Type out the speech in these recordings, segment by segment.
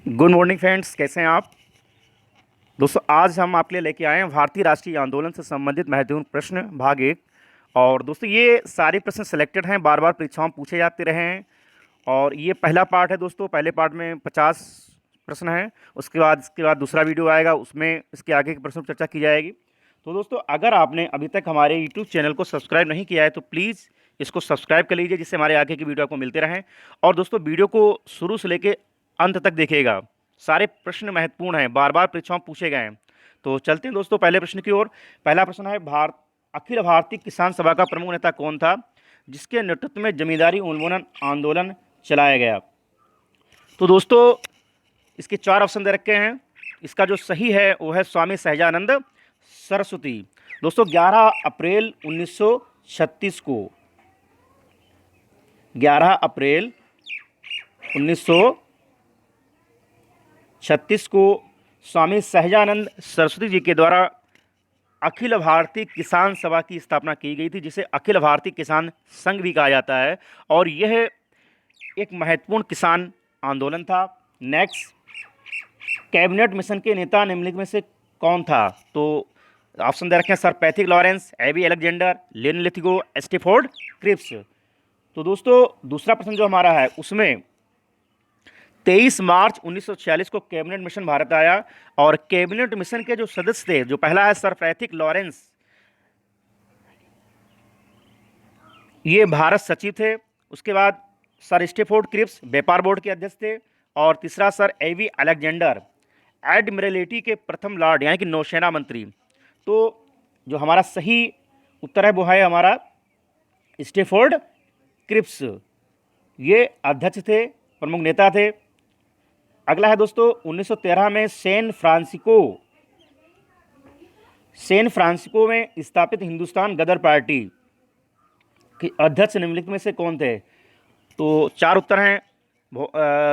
Good morning friends, कैसे हैं आप दोस्तों। आज हम आपके लिए लेके आए हैं भारतीय राष्ट्रीय आंदोलन से संबंधित महत्वपूर्ण प्रश्न भाग 1। और दोस्तों ये सारे प्रश्न सिलेक्टेड हैं, बार बार परीक्षाओं में पूछे जाते रहे हैं। और ये पहला पार्ट है दोस्तों। पहले पार्ट में 50 प्रश्न हैं। इसके बाद दूसरा वीडियो आएगा, उसमें इसके आगे के प्रश्नों पर चर्चा की जाएगी। तो दोस्तों अगर आपने अभी तक हमारे यूट्यूब चैनल को सब्सक्राइब नहीं किया है तो प्लीज़ इसको सब्सक्राइब कर लीजिए, जिससे हमारे आगे की वीडियो आपको मिलते रहें। और दोस्तों वीडियो को शुरू से लेकर अंत तक देखिएगा। सारे प्रश्न महत्वपूर्ण हैं, बार बार परीक्षाओं में पूछे गए हैं। तो चलते हैं दोस्तों पहले प्रश्न की ओर। पहला प्रश्न है, अखिल भारतीय किसान सभा का प्रमुख नेता कौन था जिसके नेतृत्व में जमींदारी उन्मूलन आंदोलन चलाया गया। तो दोस्तों इसके 4 ऑप्शन दे रखे हैं। इसका जो सही है वो है स्वामी सहजानंद सरस्वती। दोस्तों 11 अप्रैल 1936 को 11 अप्रैल 1936 को स्वामी सहजानंद सरस्वती जी के द्वारा अखिल भारतीय किसान सभा की स्थापना की गई थी, जिसे अखिल भारतीय किसान संघ भी कहा जाता है। और यह एक महत्वपूर्ण किसान आंदोलन था। नेक्स्ट, कैबिनेट मिशन के नेता निम्नलिखित में से कौन था। तो ऑप्शन दे रखे हैं, sir Pethick Lawrence, A V Alexander, Linlithgow, Stafford Cripps. तो दोस्तों दूसरा प्रश्न जो हमारा है उसमें 23 मार्च 1946 को कैबिनेट मिशन भारत आया। और कैबिनेट मिशन के जो सदस्य थे, जो पहला है सर पैथिक लॉरेंस, ये भारत सचिव थे। उसके बाद सर स्टैफोर्ड क्रिप्स व्यापार बोर्ड के अध्यक्ष थे। और तीसरा सर एवी अलेक्जेंडर, एडमिरलिटी के प्रथम लॉर्ड यानी कि नौसेना मंत्री। तो जो हमारा सही उत्तर है वो है हमारा स्टैफोर्ड क्रिप्स। ये अध्यक्ष थे, प्रमुख नेता थे। अगला है दोस्तों 1913 में सैन फ्रांसिस्को में स्थापित हिंदुस्तान गदर पार्टी के अध्यक्ष निम्नलिखित में से कौन थे। तो 4 उत्तर हैं,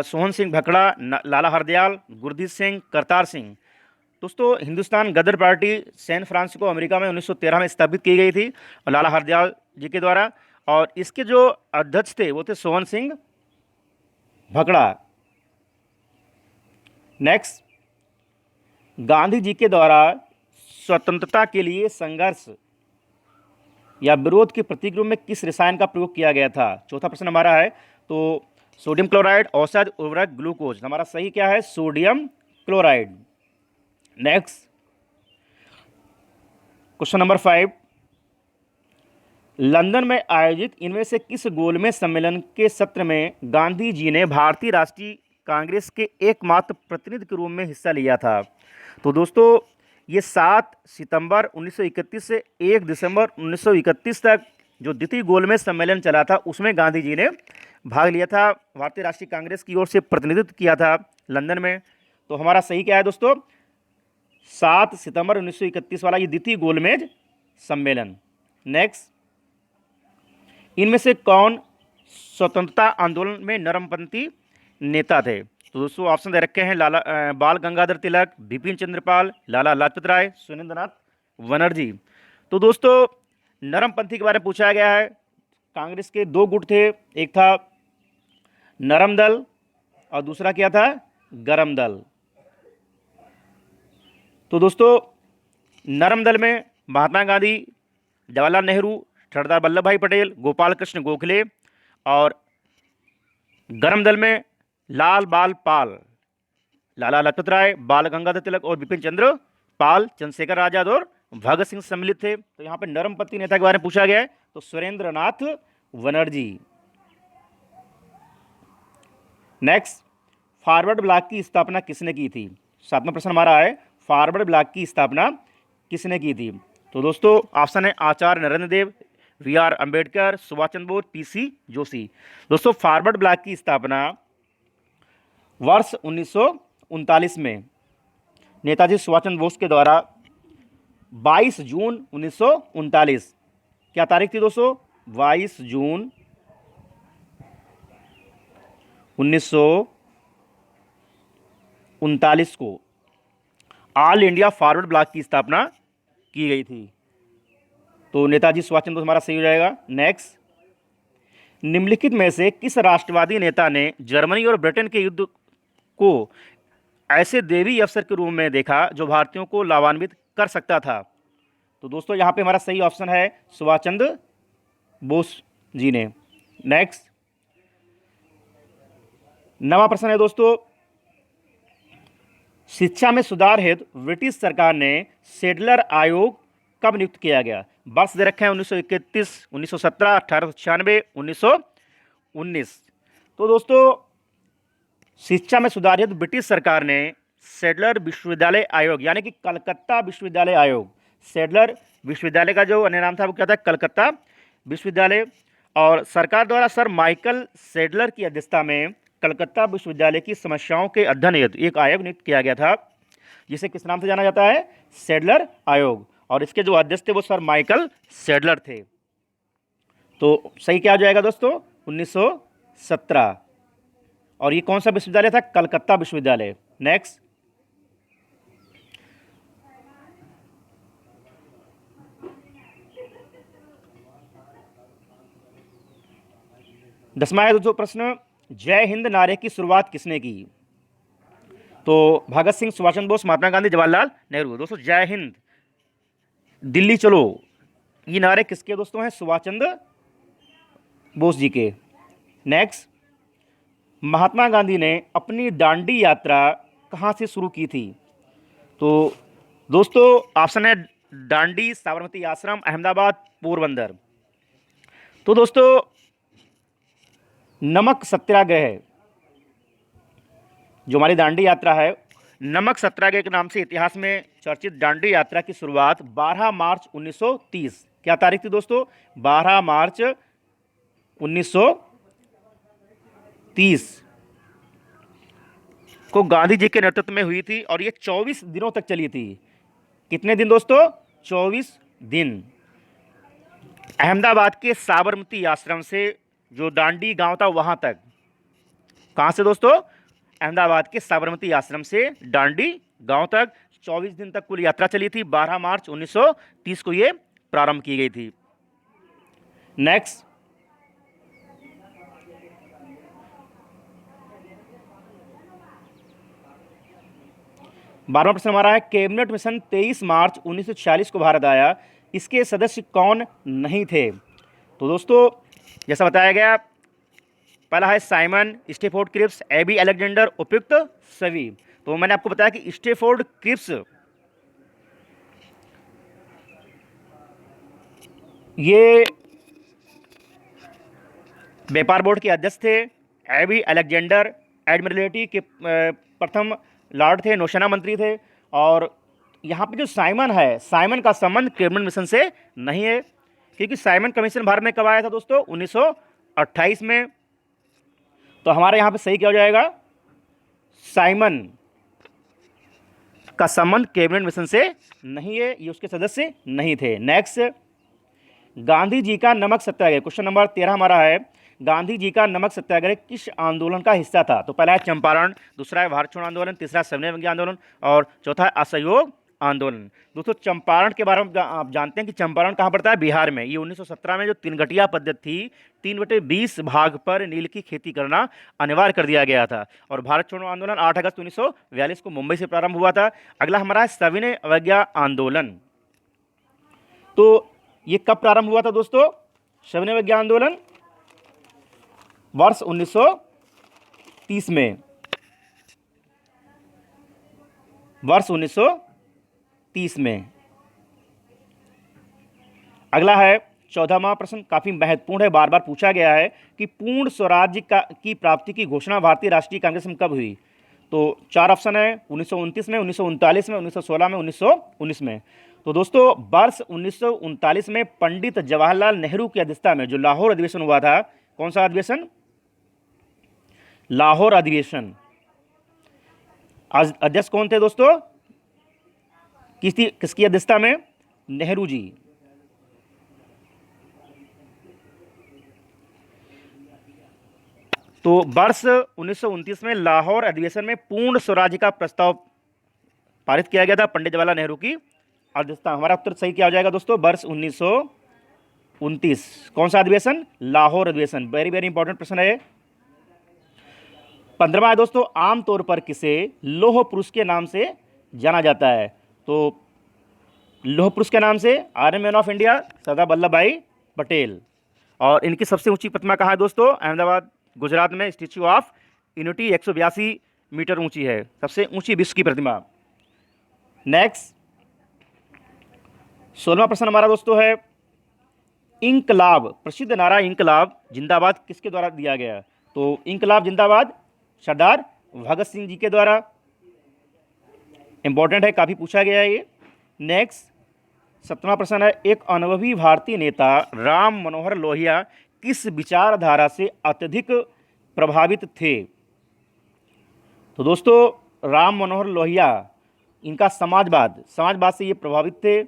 सोहन सिंह भकड़ा, लाला हरदयाल, गुरदीप सिंह, करतार सिंह। दोस्तों हिंदुस्तान गदर पार्टी सैन फ्रांसिस्को अमेरिका में 1913 में स्थापित की गई थी लाला हरदयाल जी के द्वारा। और इसके जो अध्यक्ष थे वो थे सोहन सिंह भकड़ा। नेक्स्ट, गांधी जी के द्वारा स्वतंत्रता के लिए संघर्ष या विरोध के प्रतीक रूप में किस रसायन का प्रयोग किया गया था। चौथा प्रश्न हमारा है, तो सोडियम क्लोराइड, औषध, उर्वरक, ग्लूकोज। हमारा सही क्या है, sodium chloride. Next, question number 5, London में आयोजित इनमें से किस गोलमेज सम्मेलन के सत्र में गांधी जी ने भारतीय राष्ट्रीय कांग्रेस के एकमात्र प्रतिनिधि के रूप में हिस्सा लिया था। तो दोस्तों ये 7 सितंबर 1931 से 1 दिसंबर 1931 तक जो द्वितीय गोलमेज सम्मेलन चला था उसमें गांधी जी ने भाग लिया था। भारतीय राष्ट्रीय कांग्रेस की ओर से प्रतिनिधित्व किया था लंदन में। तो हमारा सही क्या है दोस्तों, 7 सितंबर 1931 वाला ये द्वितीय गोलमेज सम्मेलन। नेक्स्ट, इनमें से कौन स्वतंत्रता आंदोलन में नरमपंथी नेता थे। तो दोस्तों ऑप्शन दे रखे हैं, बाल गंगाधर तिलक, बिपिन चंद्रपाल, लाला लाजपत राय, सुरेंद्रनाथ बनर्जी। तो दोस्तों नरमपंथी के बारे में पूछा गया है। कांग्रेस के 2 गुट थे, एक था नरम दल और दूसरा क्या था, गरम दल। तो दोस्तों नरम दल में महात्मा गांधी, जवाहरलाल नेहरू, सरदार वल्लभ भाई पटेल, गोपाल कृष्ण गोखले। और गरम दल में लाल बाल पाल, लाला लाजपत राय, बाल गंगाधर तिलक और बिपिन चंद्र पाल, चंद्रशेखर आजाद और भगत सिंह सम्मिलित थे। तो यहाँ पे नरमपंथी नेता के बारे में पूछा गया है, तो Surendranath Banerjee. Next, forward block की स्थापना किसने की थी। 7वां प्रश्न हमारा है, फॉरवर्ड ब्लॉक की स्थापना किसने की थी। तो दोस्तों ऑप्शन है, आचार्य नरेंद्र देव, वी.आर. अंबेडकर, सुभाष चंद्र बोस, पी.सी. जोशी। दोस्तों फॉरवर्ड ब्लॉक की स्थापना वर्ष 1939 में नेताजी सुभाष चंद्र बोस के द्वारा 22 जून 1939, क्या तारीख थी दोस्तों, 22 जून 1939 को ऑल इंडिया फॉरवर्ड ब्लॉक की स्थापना की गई थी। तो नेताजी सुभाष चंद्र बोस हमारा सही हो जाएगा। नेक्स्ट, निम्नलिखित में से किस राष्ट्रवादी नेता ने जर्मनी और ब्रिटेन के युद्ध को ऐसे देवी अफसर के रूप में देखा जो भारतीयों को लाभान्वित कर सकता था? तो दोस्तों यहाँ पे हमारा सही ऑप्शन है सुभाष चंद्र बोस जी ने। नेक्स्ट, नवा प्रश्न है दोस्तों, शिक्षा में सुधार हेतु ब्रिटिश सरकार ने सेडलर आयोग कब नियुक्त किया गया? वर्ष दे रखे हैं 1931, 1917, 1896, 1919। तो दोस्तों शिक्षा में सुधार हेतु ब्रिटिश सरकार ने सेडलर विश्वविद्यालय आयोग यानी कि कलकत्ता विश्वविद्यालय आयोग, सेडलर विश्वविद्यालय का जो अन्य नाम था वो क्या था? कलकत्ता विश्वविद्यालय। और सरकार द्वारा सर माइकल सेडलर की अध्यक्षता में कलकत्ता विश्वविद्यालय की समस्याओं के अध्ययन हेतु एक आयोग नियुक्त किया गया था, जिसे किस नाम से जाना जाता है? सेडलर आयोग। और इसके जो अध्यक्ष थे वो सर माइकल सेडलर थे। तो सही क्या हो जाएगा दोस्तों? 1917। और ये कौन सा विश्वविद्यालय था? कलकत्ता विश्वविद्यालय। नेक्स्ट, दसवां है दोस्तों प्रश्न, जय हिंद नारे की शुरुआत किसने की? तो भगत सिंह, सुभाष चंद्र बोस, महात्मा गांधी, जवाहरलाल नेहरू। दोस्तों जय हिंद, दिल्ली चलो, ये नारे किसके दोस्तों हैं? सुभाष चंद्र बोस जी के। नेक्स्ट, महात्मा गांधी ने अपनी दांडी यात्रा कहाँ से शुरू की थी? तो दोस्तों ऑप्शन है दांडी, साबरमती आश्रम, अहमदाबाद, पोरबंदर। तो दोस्तों नमक सत्याग्रह, जो हमारी दांडी यात्रा है, नमक सत्याग्रह के नाम से इतिहास में चर्चित दांडी यात्रा की शुरुआत 12 मार्च 1930, क्या तारीख थी दोस्तों? 12 मार्च 1930 को गांधी जी के नेतृत्व में हुई थी और ये 24 दिनों तक चली थी। कितने दिन दोस्तों? 24 दिन। अहमदाबाद के साबरमती आश्रम से जो दांडी गांव था वहां तक, कहां से दोस्तों? अहमदाबाद के साबरमती आश्रम से दांडी गांव तक 24 दिन तक कुल यात्रा चली थी। 12 मार्च 1930 को ये प्रारंभ की गई थी। नेक्स्ट, बारहवां प्रश्न हमारा है, कैबिनेट मिशन 23 मार्च 1946 को भारत आया, इसके सदस्य कौन नहीं थे? तो दोस्तों जैसा बताया गया, पहला है Simon, Stafford Cripps, A B Alexander, उपयुक्त सभी। तो मैंने आपको बताया कि स्टेफोर्ड क्रिप्स ये व्यापार बोर्ड के अध्यक्ष थे। एबी अलेक्जेंडर एडमिरल्टी के प्रथम लॉर्ड थे, नौसेना मंत्री थे। और यहाँ पे जो साइमन है, साइमन का संबंध कैबिनेट मिशन से नहीं है, क्योंकि साइमन कमीशन भारत में कब आया था दोस्तों? 1928 में। तो हमारे यहाँ पे सही क्या हो जाएगा? साइमन का संबंध कैबिनेट मिशन से नहीं है, ये उसके सदस्य नहीं थे। नेक्स्ट, गांधी जी का नमक सत्याग्रह, क्वेश्चन नंबर 13 हमारा है, गांधी जी का नमक सत्याग्रह किस आंदोलन का हिस्सा था? तो पहला है चंपारण, दूसरा है भारत छोड़ो आंदोलन, तीसरा सविनय अवज्ञा आंदोलन और चौथा है असहयोग आंदोलन। दोस्तों चंपारण के बारे में आप जानते हैं कि चंपारण कहाँ पड़ता है? बिहार में। ये 1917 में जो 3 घटिया पद्धति थी, 3/20 भाग पर नील की खेती करना अनिवार्य कर दिया गया था। और भारत छोड़ो आंदोलन 8 अगस्त 1942 को मुंबई से प्रारंभ हुआ था। अगला हमारा है सविनय अवज्ञा आंदोलन। तो ये कब प्रारंभ हुआ था दोस्तों? सविनय अवज्ञा आंदोलन वर्ष 1930 में, वर्ष 1930 में। अगला है 14वां प्रश्न, काफी महत्वपूर्ण है, बार बार पूछा गया है कि पूर्ण स्वराज्य की प्राप्ति की घोषणा भारतीय राष्ट्रीय कांग्रेस में कब हुई? तो 4 ऑप्शन है, 1929 में, 1939 में, 1916 में, 1919 में। तो दोस्तों वर्ष 1939 में पंडित जवाहरलाल नेहरू की अध्यक्षता में जो लाहौर अधिवेशन हुआ था, कौन सा अधिवेशन? लाहौर अधिवेशन। अध्यक्ष कौन थे दोस्तों? किसकी अध्यक्षता में? नेहरू जी। तो वर्ष 1929 में लाहौर अधिवेशन में पूर्ण स्वराज्य का प्रस्ताव पारित किया गया था पंडित जवाहरलाल नेहरू की अध्यक्षता। हमारा उत्तर सही क्या हो जाएगा दोस्तों? वर्ष 1929। कौन सा अधिवेशन? लाहौर अधिवेशन। वेरी वेरी इंपॉर्टेंट प्रश्न है। 15वां है दोस्तों, आमतौर पर किसे लौह पुरुष के नाम से जाना जाता है? तो लौह पुरुष के नाम से iron man of India Sardar Vallabh भाई पटेल। और इनकी सबसे ऊंची प्रतिमा कहाँ है दोस्तों? अहमदाबाद गुजरात में स्टैच्यू ऑफ यूनिटी 182 मीटर ऊंची है, सबसे ऊंची विश्व की प्रतिमा। नेक्स्ट 16वां प्रश्न हमारा दोस्तों है, इंकलाब, प्रसिद्ध नारा इंकलाब जिंदाबाद किसके द्वारा दिया गया? तो इंकलाब जिंदाबाद सरदार भगत सिंह जी के द्वारा। इंपॉर्टेंट है, काफी पूछा गया है ये। नेक्स्ट 17वां प्रश्न है, एक अनुभवी भारतीय नेता राम मनोहर लोहिया किस विचारधारा से अत्यधिक प्रभावित थे? तो दोस्तों राम मनोहर लोहिया, इनका समाजवाद से ये प्रभावित थे।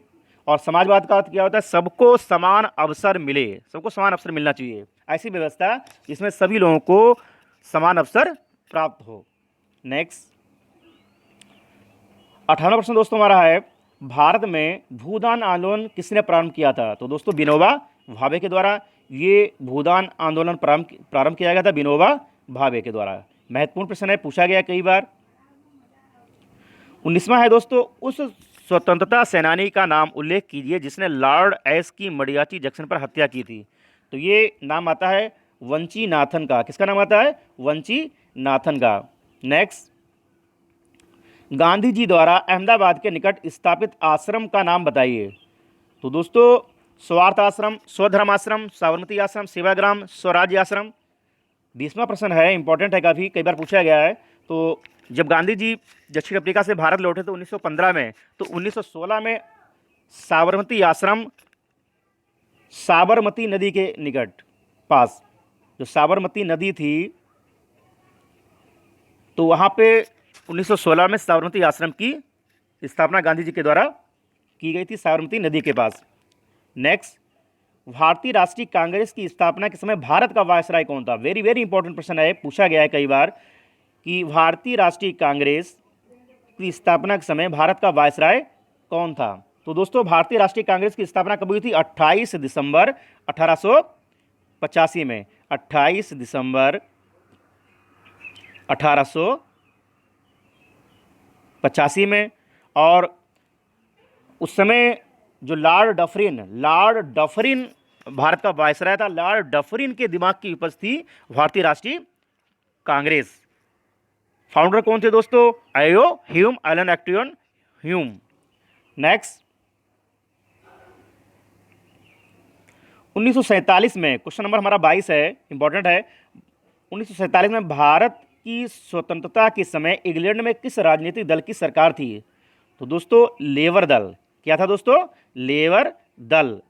और समाजवाद का अर्थ क्या होता है? सबको समान अवसर मिले, सबको समान अवसर मिलना चाहिए, ऐसी व्यवस्था जिसमें सभी लोगों को समान अवसर प्राप्त हो। नेक्स्ट 18वां प्रश्न दोस्तों हमारा है, भारत में भूदान आंदोलन किसने प्रारंभ किया था? तो दोस्तों विनोबा भावे के द्वारा ये भूदान आंदोलन प्रारंभ किया गया था, विनोबा भावे के द्वारा। महत्वपूर्ण प्रश्न है, पूछा गया कई बार। 19वां है दोस्तों, उस स्वतंत्रता सेनानी का नाम उल्लेख कीजिए जिसने लॉर्ड एस की मडियाची जंक्शन पर हत्या की थी। तो ये नाम आता है वंची नाथन का। किसका नाम आता है? वंची नाथन का। नेक्स्ट, गांधी जी द्वारा अहमदाबाद के निकट स्थापित आश्रम का नाम बताइए। तो दोस्तों स्वार्थ आश्रम, स्वधर्म आश्रम, साबरमती आश्रम, सेवाग्राम, स्वराज्य आश्रम। 20वां प्रश्न है, इंपॉर्टेंट है, काफ़ी कई बार पूछा गया है। तो जब गांधी जी दक्षिण अफ्रीका से भारत लौटे तो 1915 में, तो 1916 में साबरमती आश्रम साबरमती नदी के निकट पास, जो साबरमती नदी थी, तो वहाँ पे 1916 में साबरमती आश्रम की स्थापना गांधी जी के द्वारा की गई थी, साबरमती नदी के पास। नेक्स्ट, भारतीय राष्ट्रीय कांग्रेस की स्थापना के समय भारत का वायसराय कौन था? वेरी वेरी इंपॉर्टेंट प्रश्न है, पूछा गया है कई बार कि भारतीय राष्ट्रीय कांग्रेस की स्थापना के समय भारत का वायसराय कौन था? तो दोस्तों भारतीय राष्ट्रीय कांग्रेस की स्थापना कब हुई थी? 28 दिसंबर 1885 में। 28 दिसंबर 1885 में। और उस समय जो लॉर्ड डफरिन भारत का वायसराय था, लॉर्ड डफरिन के दिमाग की उपज थी भारतीय राष्ट्रीय कांग्रेस। फाउंडर कौन थे दोस्तों? आयो ह्यूम, एलन एक्टियन ह्यूम। नेक्स्ट 1947 में, क्वेश्चन नंबर हमारा 22 है, इंपॉर्टेंट है। 1947 में भारत की स्वतंत्रता के समय इंग्लैंड में किस राजनीतिक दल की सरकार थी? तो दोस्तों लेबर दल। क्या था दोस्तों? लेबर दल।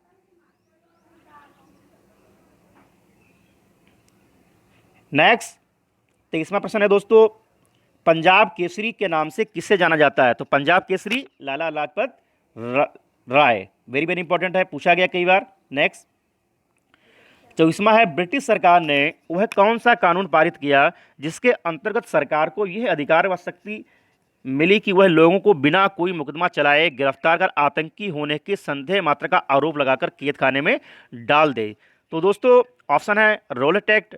नेक्स्ट 23वां प्रश्न है दोस्तों, पंजाब केसरी के नाम से किसे जाना जाता है? तो Punjab Kesari Lala Lajpat Rai. Very very important है, पूछा गया कई बार। नेक्स्ट 24वां है, ब्रिटिश सरकार ने वह कौन सा कानून पारित किया जिसके अंतर्गत सरकार को यह अधिकार व शक्ति मिली कि वह लोगों को बिना कोई मुकदमा चलाए गिरफ्तार कर आतंकी होने के संदेह मात्र का आरोप लगाकर कैद खाने में डाल दे? तो दोस्तों ऑप्शन है रॉलेट एक्ट,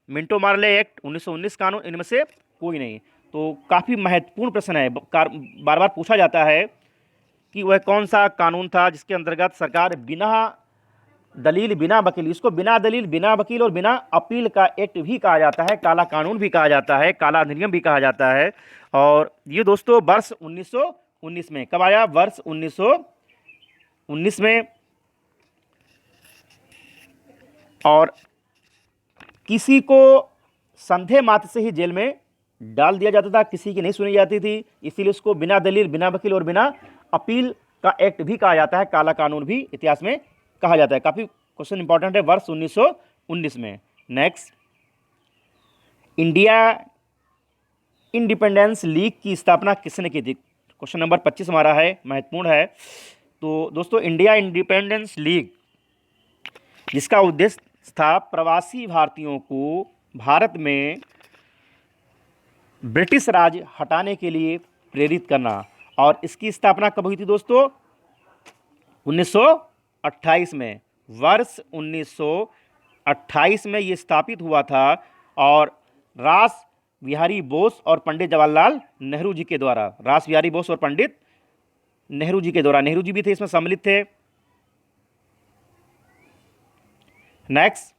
मिंटो मार्ले एक्ट, 1919 कानून, इनमें से कोई नहीं। तो काफ़ी महत्वपूर्ण प्रश्न है, बार बार पूछा जाता है कि वह कौन सा कानून था जिसके अंतर्गत सरकार बिना दलील बिना वकील, इसको बिना दलील बिना वकील और बिना अपील का एक्ट भी कहा जाता है, काला कानून भी कहा जाता है, काला अधिनियम भी कहा जाता है। और ये दोस्तों वर्ष 1919 में कब आया? वर्ष 1919 में। और किसी को संदेह मात्र से ही जेल में डाल दिया जाता था, किसी की नहीं सुनी जाती थी, इसीलिए उसको बिना दलील बिना वकील और बिना अपील का एक्ट भी कहा जाता है, काला कानून भी इतिहास में कहा जाता है। काफी क्वेश्चन इंपॉर्टेंट है, वर्ष 1919 में। नेक्स्ट, इंडिया इंडिपेंडेंस लीग की स्थापना किसने की थी? क्वेश्चन नंबर 25 हमारा है, महत्वपूर्ण है। तो दोस्तों इंडिया इंडिपेंडेंस लीग, जिसका उद्देश्य था प्रवासी भारतीयों को भारत में ब्रिटिश राज हटाने के लिए प्रेरित करना। और इसकी स्थापना कब हुई थी दोस्तों? 1928 में। वर्ष 1928 में ये स्थापित हुआ था। और बिहारी बोस और पंडित जवाहरलाल नेहरू जी के द्वारा। रास बिहारी बोस और पंडित नेहरू जी के द्वारा। नेहरू जी भी थे इसमें सम्मिलित थे। नेक्स्ट,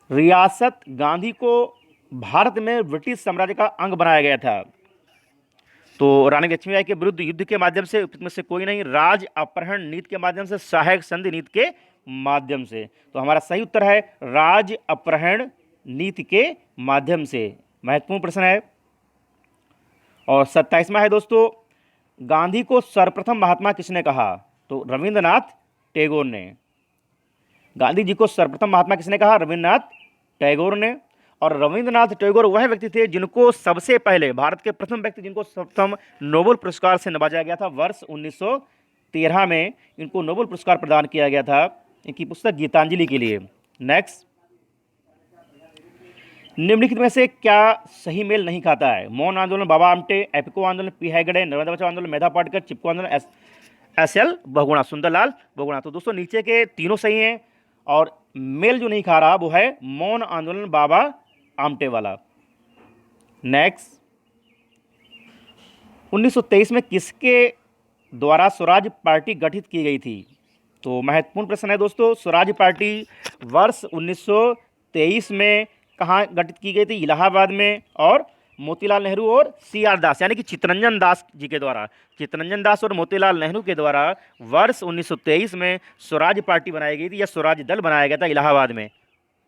रियासत गांधी को भारत में ब्रिटिश साम्राज्य का अंग बनाया गया था। तो रानी लक्ष्मीबाई के विरुद्ध युद्ध के माध्यम से, इसमें से कोई नहीं। राज अपहरण नीति के माध्यम से, सहायक संधि नीति के माध्यम से। तो हमारा सही उत्तर है राज अपहरण नीति के माध्यम से। महत्वपूर्ण प्रश्न है। और 27वां है दोस्तों, गांधी को सर्वप्रथम महात्मा किसने कहा? तो रविंद्रनाथ टैगोर ने। गांधी जी को सर्वप्रथम महात्मा किसने कहा? रविंद्रनाथ टैगोर ने। और रविंद्रनाथ टैगोर वह व्यक्ति थे जिनको सबसे पहले, भारत के प्रथम व्यक्ति जिनको सर्वप्रथम नोबेल पुरस्कार से नवाजा गया था। वर्ष 1913 में इनको नोबेल पुरस्कार प्रदान किया गया था इनकी पुस्तक गीतांजलि के लिए। नेक्स्ट, निम्नलिखित में से क्या सही मेल नहीं खाता है? मौन आंदोलन बाबा आमटे, एपिको आंदोलन पी हेगड़े, नर्मदा बचाओ आंदोलन मेधा पाटकर, चिपको आंदोलन एस.एल. बहुगुणा, सुंदरलाल बहुगुणा। तो दोस्तों नीचे के तीनों सही हैं और मेल जो नहीं खा रहा वो है मौन आंदोलन बाबा आमटे वाला। नेक्स्ट, 1923 में किसके द्वारा स्वराज पार्टी गठित की गई थी? तो महत्वपूर्ण प्रश्न है दोस्तों। स्वराज पार्टी वर्ष 1923 में कहाँ गठित की गई थी? इलाहाबाद में। और मोतीलाल नेहरू और सी.आर. दास यानी कि चित्तरंजन दास जी के द्वारा। चित्तरंजन दास और मोतीलाल नेहरू के द्वारा वर्ष 1923 में स्वराज पार्टी बनाई गई थी या स्वराज दल बनाया गया था इलाहाबाद में।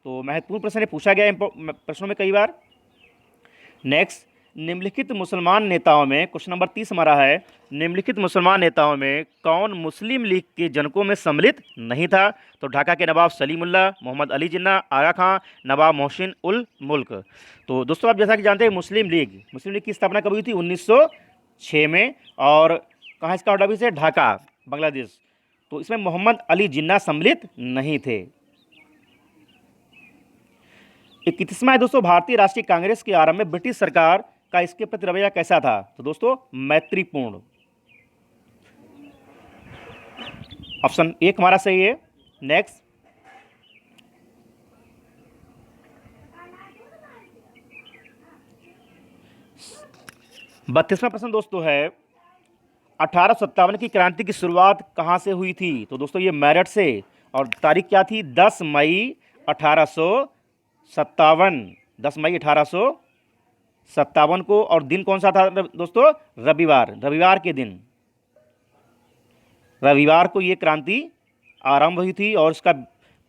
तो महत्वपूर्ण प्रश्न है, पूछा गया प्रश्नों में कई बार। नेक्स्ट, निम्नलिखित मुसलमान नेताओं में, क्वेश्चन नंबर 30 हमारा है, निम्नलिखित मुसलमान नेताओं में कौन मुस्लिम लीग के जनकों में सम्मिलित नहीं था? तो ढाका के नवाब सलीमुल्लाह, मोहम्मद अली जिन्ना, आगा खां, नवाब मोहसिन उल मुल्क। तो दोस्तों आप जैसा कि जानते हैं मुस्लिम लीग की स्थापना कब हुई थी? 1906 में। और कहाँ इसका हेड ऑफिस है? ढाका, बांग्लादेश। तो इसमें मोहम्मद अली जिन्ना सम्मिलित नहीं थे। 31वां है दोस्तों, भारतीय राष्ट्रीय कांग्रेस के आरंभ में ब्रिटिश सरकार का इसके प्रति रवैया कैसा था? तो दोस्तों मैत्रीपूर्ण। ऑप्शन 1 हमारा सही है। नेक्स्ट, बत्तीसवां प्रश्न दोस्तों है, 1857 की क्रांति की शुरुआत कहां से हुई थी? तो दोस्तों ये मेरठ से। और तारीख क्या थी? 10 मई 1857। 10 मई 1857 को। और दिन कौन सा था दोस्तों? रविवार के दिन, रविवार को ये क्रांति आरंभ हुई थी। और इसका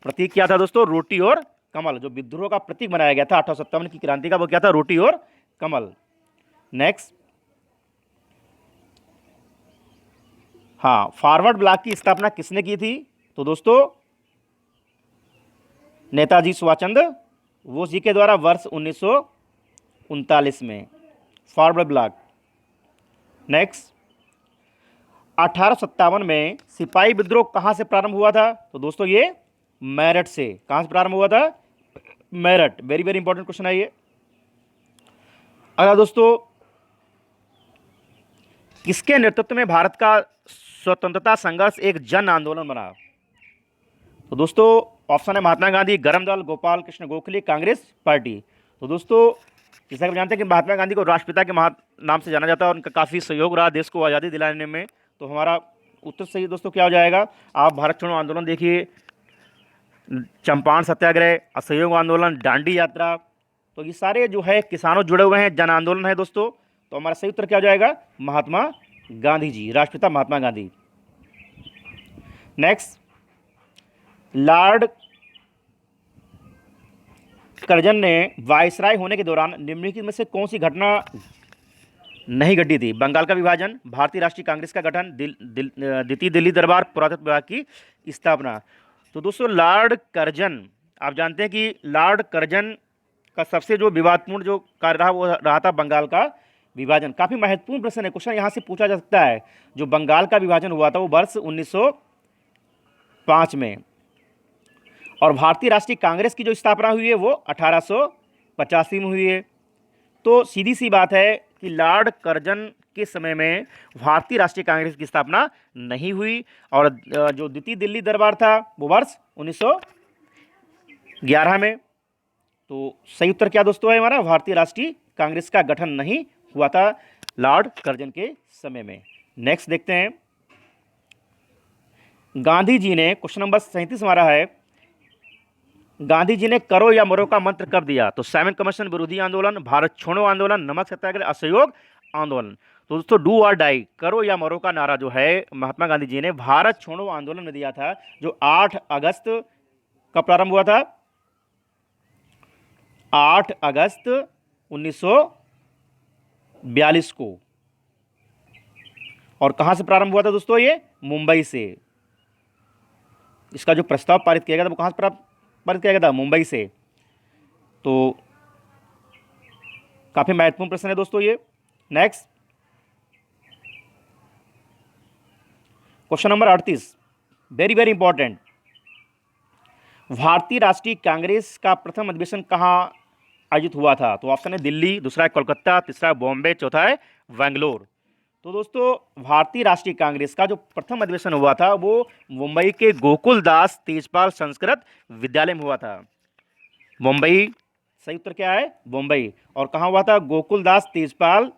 प्रतीक क्या था दोस्तों? रोटी और कमल। जो विद्रोह का प्रतीक बनाया गया था 1857 की क्रांति का, वो क्या था? रोटी और कमल। नेक्स्ट, हाँ, फॉरवर्ड ब्लॉक की स्थापना किसने की थी? तो दोस्तों नेताजी सुभाष चंद्र बोस जी के द्वारा वर्ष 1939 में, फॉरवर्ड ब्लॉक। नेक्स्ट, 1857 में सिपाही विद्रोह कहां से प्रारंभ हुआ था? तो दोस्तों ये मेरठ से। कहां से प्रारंभ हुआ था? Meerut. Very very important question है ये। अगला दोस्तों, किसके नेतृत्व में भारत का स्वतंत्रता संघर्ष एक जन आंदोलन बना? तो दोस्तों ऑप्शन है महात्मा गांधी, गरम दल, गोपाल कृष्ण गोखले, कांग्रेस पार्टी। तो दोस्तों जैसा कि जानते हैं कि महात्मा गांधी को राष्ट्रपिता के नाम से जाना जाता है और उनका काफ़ी सहयोग रहा देश को आज़ादी दिलाने में। तो हमारा उत्तर सही दोस्तों क्या हो जाएगा? आप भारत छोड़ो आंदोलन देखिए, चंपारण सत्याग्रह, असहयोग आंदोलन, दांडी यात्रा, तो ये सारे जो है किसानों जुड़े हुए हैं, जन आंदोलन है दोस्तों। तो हमारा सही उत्तर क्या हो जाएगा? महात्मा गांधी जी, राष्ट्रपिता Mahatma Gandhi. Next, Lord Curzon ने वायसराय होने के दौरान निम्नलिखित में से कौन सी घटना नहीं घटी थी? बंगाल का विभाजन, भारतीय राष्ट्रीय कांग्रेस का गठन, द्वितीय दिल्ली दरबार, पुरातत्व विभाग की स्थापना। तो दोस्तों लॉर्ड कर्जन, आप जानते हैं कि लॉर्ड कर्जन का सबसे जो विवादपूर्ण जो कार्य रहा वो रहा था बंगाल का विभाजन। काफ़ी महत्वपूर्ण प्रश्न है, क्वेश्चन यहाँ से पूछा जा सकता है। जो बंगाल का विभाजन हुआ था वो वर्ष 1905 में। और भारतीय राष्ट्रीय कांग्रेस की जो स्थापना हुई है वो 1885 में हुई है। तो सीधी सी बात है कि लॉर्ड कर्जन के समय में भारतीय राष्ट्रीय कांग्रेस की स्थापना नहीं हुई। और जो द्वितीय दिल्ली दरबार था वो वर्ष 1911 में। तो सही उत्तर क्या दोस्तों है हमारा, भारतीय राष्ट्रीय कांग्रेस का गठन नहीं हुआ था लॉर्ड कर्जन के समय में। नेक्स्ट देखते हैं, गांधी जी ने, क्वेश्चन नंबर 37 हमारा है, गांधी जी ने करो या मरो का मंत्र कब दिया? तो साइमन कमीशन विरोधी आंदोलन, भारत छोड़ो आंदोलन, नमक सत्याग्रह, असहयोग आंदोलन। तो दोस्तों डू और डाई, करो या मरो का नारा जो है महात्मा गांधी जी ने भारत छोड़ो आंदोलन में दिया था, जो 8 अगस्त कब प्रारंभ हुआ था? 8 अगस्त 1942 को। और कहां से प्रारंभ हुआ था दोस्तों? ये मुंबई से। इसका जो प्रस्ताव पारित किया गया था वो कहां से पारित किया गया था? मुंबई से। तो काफी महत्वपूर्ण प्रश्न है दोस्तों ये। Next question number 38, very very important. भारतीय राष्ट्रीय कांग्रेस का प्रथम अधिवेशन कहां आयोजित हुआ था? तो ऑप्शन है दिल्ली, दूसरा है कोलकाता, तीसरा है बॉम्बे, चौथा है बेंगलोर। तो दोस्तों भारतीय राष्ट्रीय कांग्रेस का जो प्रथम अधिवेशन हुआ था वो मुंबई के गोकुलदास तेजपाल संस्कृत विद्यालय में हुआ था। मुंबई, सही उत्तर क्या है? मुंबई। और कहाँ हुआ था? गोकुलदास तेजपाल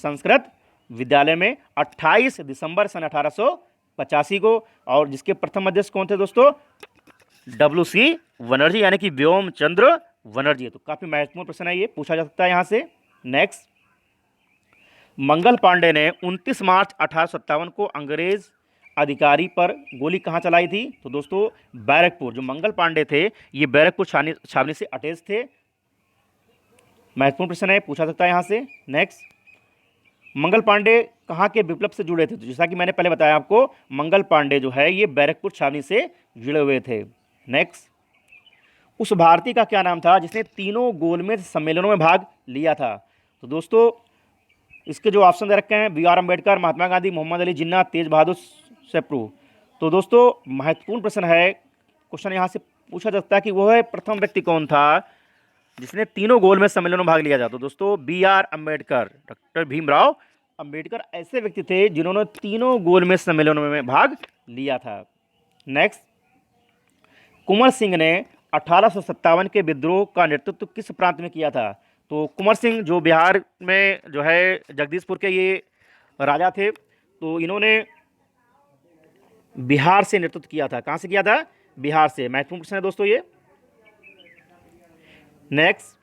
संस्कृत विद्यालय में 28 दिसंबर सन 1885 को। और जिसके प्रथम अध्यक्ष कौन थे दोस्तों? WC बनर्जी, यानी कि व्योम चंद्र बनर्जी। तो काफी महत्वपूर्ण प्रश्न है ये, पूछा जा सकता है यहां से। नेक्स्ट, मंगल पांडे ने 29 मार्च 1857 को अंग्रेज अधिकारी पर गोली कहां चलाई थी? तो दोस्तों बैरकपुर। जो मंगल पांडे थे ये बैरकपुर छावनी से अटैच थे। महत्वपूर्ण प्रश्न है, पूछा सकता है यहां से। नेक्स्ट, मंगल पांडे कहां के विप्लव से जुड़े थे? तो जैसा कि मैंने पहले बताया आपको, मंगल पांडे जो है ये बैरकपुर छावनी से जुड़े हुए थे। नेक्स्ट, उस भारतीय का क्या नाम था जिसने तीनों गोलमेज सम्मेलनों में भाग लिया था? तो दोस्तों इसके जो ऑप्शन दे रखे हैं, BR अम्बेडकर, महात्मा गांधी, मोहम्मद अली जिन्ना, तेज बहादुर सप्रू। तो दोस्तों महत्वपूर्ण प्रश्न है, क्वेश्चन यहाँ से पूछा जा सकता है कि वह प्रथम व्यक्ति कौन था जिसने तीनों गोलमेज सम्मेलनों में भाग लिया था? तो दोस्तों BR अम्बेडकर, डॉक्टर भीमराव अम्बेडकर ऐसे व्यक्ति थे जिन्होंने तीनों गोलमेज सम्मेलनों में भाग लिया था। नेक्स्ट, कुंवर सिंह ने 1857 के विद्रोह का नेतृत्व किस प्रांत में किया था? तो कुंवर सिंह जो बिहार में जो है जगदीशपुर के ये राजा थे, तो इन्होंने बिहार से नेतृत्व किया था। कहां से किया था? बिहार से। महत्वपूर्ण प्रश्न है दोस्तों ये। नेक्स्ट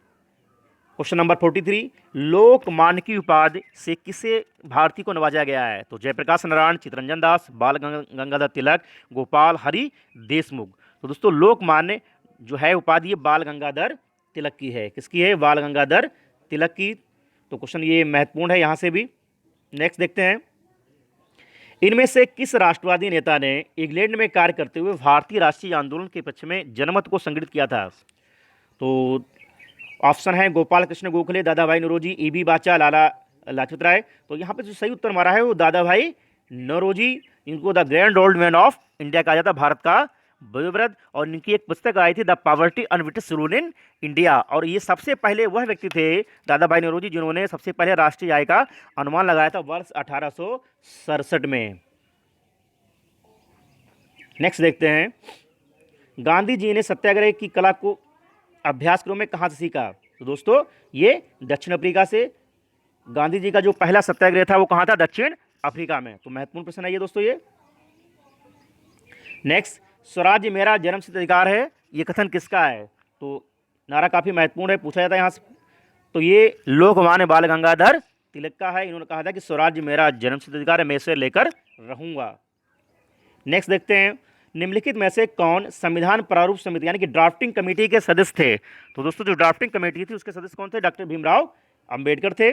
क्वेश्चन नंबर 43, लोकमान्य की उपाधि से किसे भारती को नवाजा गया है? तो जयप्रकाश नारायण, चित्तरंजन दास, बाल गंगाधर तिलक, गोपाल हरि देशमुख। तो दोस्तों लोकमान्य जो है उपाधि ये बाल गंगाधर तिलक की है। किसकी है? बाल गंगाधर तिलक की। तो क्वेश्चन ये महत्वपूर्ण है यहां से भी। नेक्स्ट देखते हैं, इनमें से किस राष्ट्रवादी नेता ने इंग्लैंड में कार्य करते हुए भारतीय राष्ट्रीय आंदोलन के पक्ष में जनमत को संगठित किया था? तो ऑप्शन है गोपाल कृष्ण गोखले, दादा भाई नौरोजी, EB बाचा, लाला लाजपत राय। तो यहाँ पे जो सही उत्तर हमारा है वो दादा भाई नौरोजी, इनको the grand old man of India कहा जाता है, भारत का वयोवृद्ध। और इनकी एक पुस्तक आई थी the poverty and British rule in India. और ये सबसे पहले वह व्यक्ति थे दादा भाई नौरोजी जिन्होंने सबसे पहले राष्ट्रीय आय का अनुमान लगाया था वर्ष 1867 में। नेक्स्ट देखते हैं, गांधी जी ने सत्याग्रह की कला को अभ्यासक्रम में कहां से सीखा? तो दोस्तों ये दक्षिण अफ्रीका से। गांधी जी का जो पहला सत्याग्रह था वो कहां था? दक्षिण अफ्रीका में। तो महत्वपूर्ण प्रश्न है ये दोस्तों ये। नेक्स्ट, स्वराज्य मेरा जन्मसिद्ध अधिकार है, ये कथन किसका है? तो नारा काफी महत्वपूर्ण है, पूछा जाता है यहां से। तो ये लोकमान्य बाल गंगाधर तिलक का है। इन्होंने कहा था कि स्वराज्य मेरा जन्मसिद्ध अधिकार है, मैं इसे लेकर रहूंगा। नेक्स्ट देखते हैं, निम्नलिखित में से कौन संविधान प्रारूप समिति यानी कि ड्राफ्टिंग कमेटी के सदस्य थे? तो दोस्तों जो ड्राफ्टिंग कमेटी थी उसके सदस्य कौन थे? डॉक्टर भीमराव अंबेडकर थे।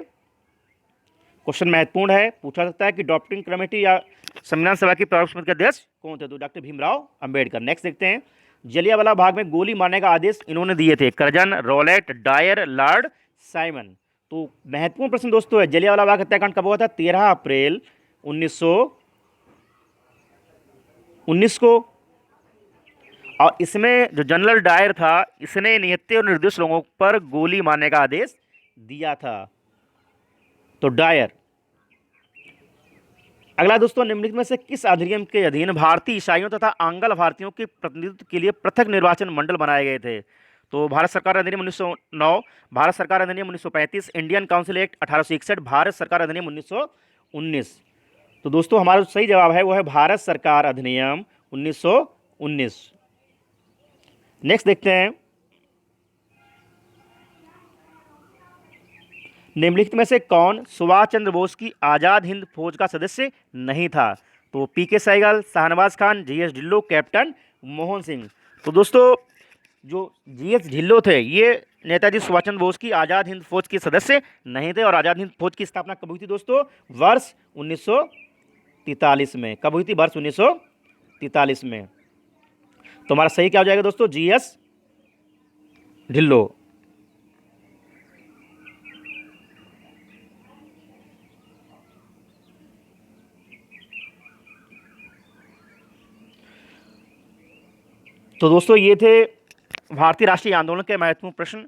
क्वेश्चन महत्वपूर्ण है, पूछा सकता है कि ड्राफ्टिंग कमेटी या संविधान सभा की प्रारूप समिति के अध्यक्ष कौन थे? तो डॉक्टर भीमराव अंबेडकर। नेक्स्ट देखते हैं, जलियांवाला बाग में गोली मारने का आदेश इन्होंने दिए थे? Curzon, Rowlatt, Dyer, Lord Simon. तो महत्वपूर्ण प्रश्न दोस्तों है, जलियांवाला बाग हत्याकांड कब हुआ था? 13 अप्रैल 1919 को। और इसमें जो जनरल डायर था इसने निहत्थे और निर्दोष लोगों पर गोली मारने का आदेश दिया था। तो डायर। अगला दोस्तों, निम्नलिखित में से किस अधिनियम के अधीन भारतीय ईसाइयों तथा आंग्ल भारतीयों के प्रतिनिधित्व के लिए पृथक निर्वाचन मंडल बनाए गए थे? तो भारत सरकार अधिनियम 1909, भारत सरकार अधिनियम 1935, इंडियन काउंसिल एक्ट 1861, भारत सरकार अधिनियम 1919। तो दोस्तों हमारा सही जवाब है वो है भारत सरकार अधिनियम 1919। नेक्स्ट देखते हैं, निम्नलिखित में से कौन सुभाष चंद्र बोस की आजाद हिंद फौज का सदस्य नहीं था? तो पीके सहगल, शाहनवाज खान, जीएस ढिल्लो, कैप्टन मोहन सिंह। तो दोस्तों जो जीएस ढिल्लो थे ये नेताजी सुभाष चंद्र बोस की आज़ाद हिंद फौज के सदस्य नहीं थे। और आज़ाद हिंद फौज की स्थापना कब हुई थी दोस्तों? वर्ष 1943 में। कब हुई थी? वर्ष 1943 में। तो हमारा सही क्या हो जाएगा दोस्तों? जीएस ढिल्लो। तो दोस्तों ये थे भारतीय राष्ट्रीय आंदोलन के महत्वपूर्ण प्रश्न,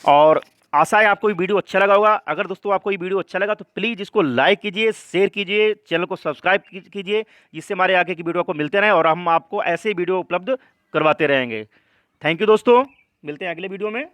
और आशा है आपको ये वीडियो अच्छा लगा होगा। अगर दोस्तों आपको ये वीडियो अच्छा लगा तो प्लीज़ इसको लाइक कीजिए, शेयर कीजिए, चैनल को सब्सक्राइब कीजिए, जिससे हमारे आगे की वीडियो आपको मिलते रहें और हम आपको ऐसे वीडियो उपलब्ध करवाते रहेंगे। थैंक यू दोस्तों, मिलते हैं अगले वीडियो में।